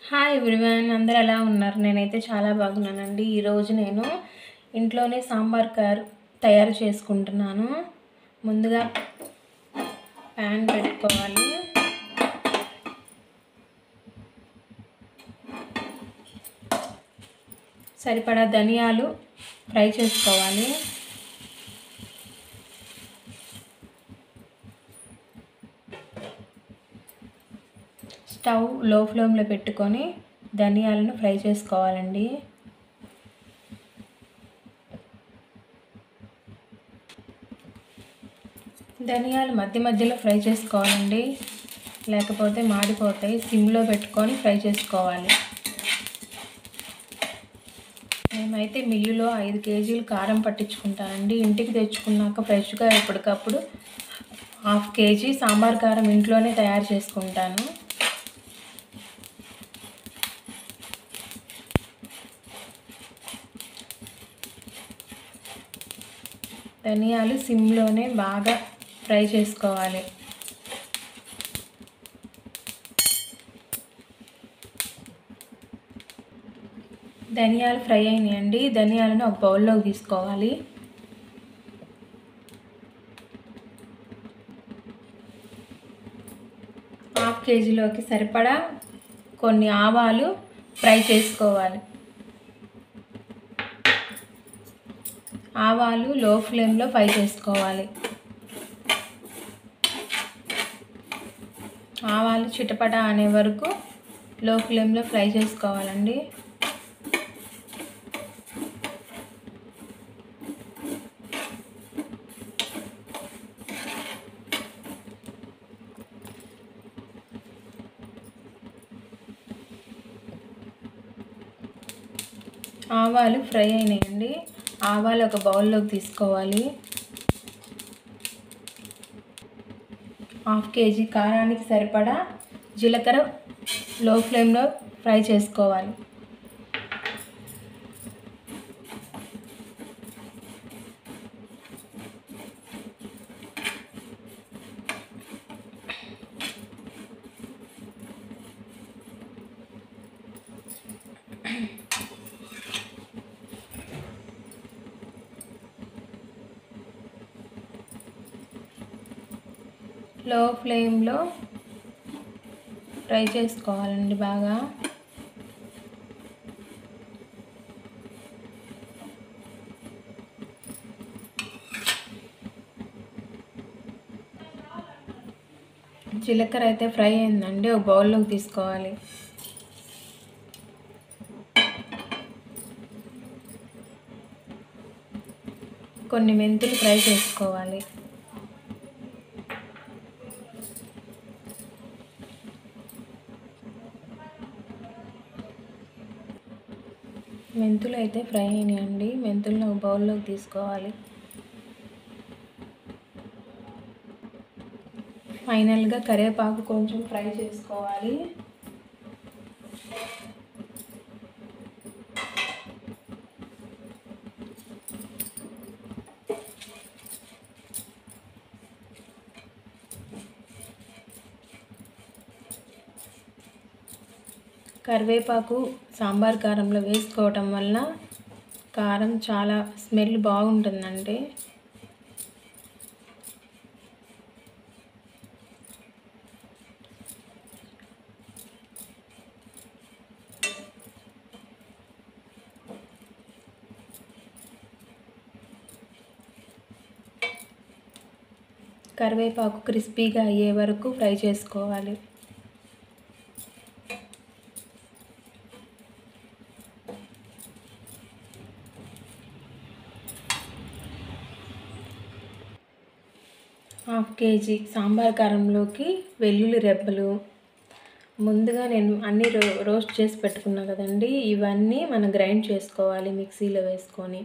Hi everyone, అందరూ ఎలా ఉన్నారు? నేనైతే చాలా బాగున్నానండి. ఈరోజు నేను ఇంట్లోనే సాంబార్ తయారు చేసుకుంటున్నాను. ముందుగా ప్యాన్ పెట్టుకోవాలి. సరిపడా ధనియాలు ఫ్రై చేసుకోవాలి. స్టవ్ లో ఫ్లేమ్లో పెట్టుకొని ధనియాలను ఫ్రై చేసుకోవాలండి. ధనియాలు మధ్య మధ్యలో ఫ్రై చేసుకోవాలండి, లేకపోతే మాడిపోతాయి. సిమ్లో పెట్టుకొని ఫ్రై చేసుకోవాలి. మేమైతే మిల్లులో 5 కేజీలు కారం పట్టించుకుంటానండి. ఇంటికి తెచ్చుకున్నాక ఫ్రెష్గా ఎప్పటికప్పుడు 1/2 కేజీ సాంబార్ కారం ఇంట్లోనే తయారు చేసుకుంటాను. ధనియాలు సిమ్లోనే బాగా ఫ్రై చేసుకోవాలి. ధనియాలు ఫ్రై అయినాయండి. ధనియాలను ఒక బౌల్లోకి తీసుకోవాలి. హాఫ్ కేజీలోకి సరిపడా కొన్ని ఆవాలు ఫ్రై చేసుకోవాలి. ఆవాలు లో ఫ్లేమ్లో ఫ్రై చేసుకోవాలి. ఆవాలు చిటపట అనే వరకు లో ఫ్లేమ్లో ఫ్రై చేసుకోవాలండి. ఆవాలు ఫ్రై అయినాయండి. ఆవాలు ఒక బౌల్లోకి తీసుకోవాలి. 1/2 కేజీ కారానికి సరిపడా జీలకర్ర లో ఫ్లేమ్లో ఫ్రై చేసుకోవాలి. లో ఫ్లేమ్లో ఫ్రై చేసుకోవాలండి బాగా. జీలకర్ర అయితే ఫ్రై అయిందండి, ఒక బౌల్లోకి తీసుకోవాలి. కొన్ని మెంతులు ఫ్రై చేసుకోవాలి. మెంతులు అయితే ఫ్రై అయినాయండి. మెంతులను ఒక బౌల్లోకి తీసుకోవాలి. ఫైనల్గా కరివేపాకు కొంచెం ఫ్రై చేసుకోవాలి. కరివేపాకు సాంబార్ కారంలో వేసుకోవటం వల్ల కారం చాలా స్మెల్ బాగుంటుందండి. కరివేపాకు క్రిస్పీగా అయ్యే వరకు ఫ్రై చేసుకోవాలి. హాఫ్ కేజీ సాంబార్ కారంలోకి వెల్లుల్లి రెబ్బలు ముందుగా నేను అన్నీ రోస్ట్ చేసి పెట్టుకున్నా కదండి, ఇవన్నీ మనం గ్రైండ్ చేసుకోవాలి మిక్సీలో వేసుకొని.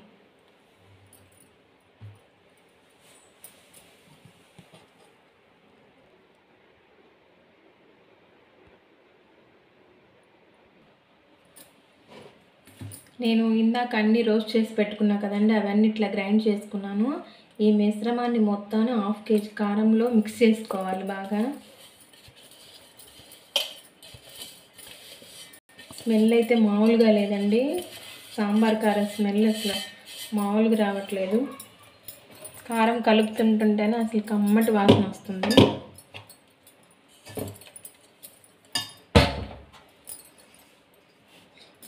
నేను ఇందాక అన్నీ రోస్ట్ చేసి పెట్టుకున్నా కదండి, అవన్నీ ఇట్లా గ్రైండ్ చేసుకున్నాను. ఈ మిశ్రమాన్ని మొత్తాన్ని 1/2 కేజీ కారంలో మిక్స్ చేసుకోవాలి బాగా. స్మెల్ అయితే మామూలుగా లేదండి. సాంబార్ కారం స్మెల్ అసలు మామూలుగా రావట్లేదు. కారం కలుపుతుంటుంటేనే అసలు కమ్మటి వాసన వస్తుంది.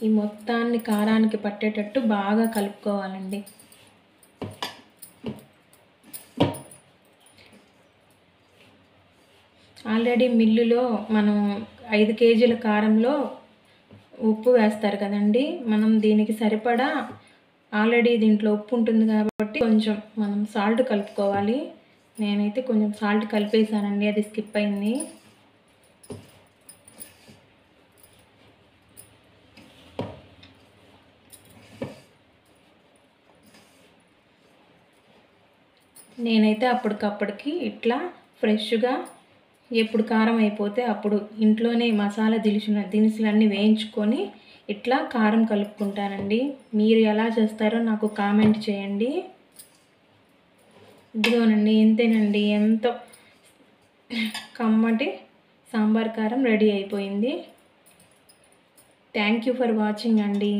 ఈ మొత్తాన్ని కారానికి పట్టేటట్టు బాగా కలుపుకోవాలండి. ఆల్రెడీ మిల్లులో మనం 5 కేజీల కారంలో ఉప్పు వేస్తారు కదండి. మనం దీనికి సరిపడా ఆల్రెడీ దీంట్లో ఉప్పు ఉంటుంది కాబట్టి కొంచెం మనం సాల్ట్ కలుపుకోవాలి. నేనైతే కొంచెం సాల్ట్ కలిపేసానండి, అది స్కిప్ అయింది. నేనైతే అప్పటికప్పటికి ఇట్లా ఫ్రెష్గా ఎప్పుడు కారం అయిపోతే అప్పుడు ఇంట్లోనే మసాలా దినుసులన్నీ వేయించుకొని ఇట్లా కారం కలుపుకుంటానండి. మీరు ఎలా చేస్తారో నాకు కామెంట్ చేయండి. ఇదిగోనండి, ఇంతేనండి, ఎంతో కమ్మటి సాంబార్ కారం రెడీ అయిపోయింది. థ్యాంక్ యూ ఫర్ వాచింగ్ అండి.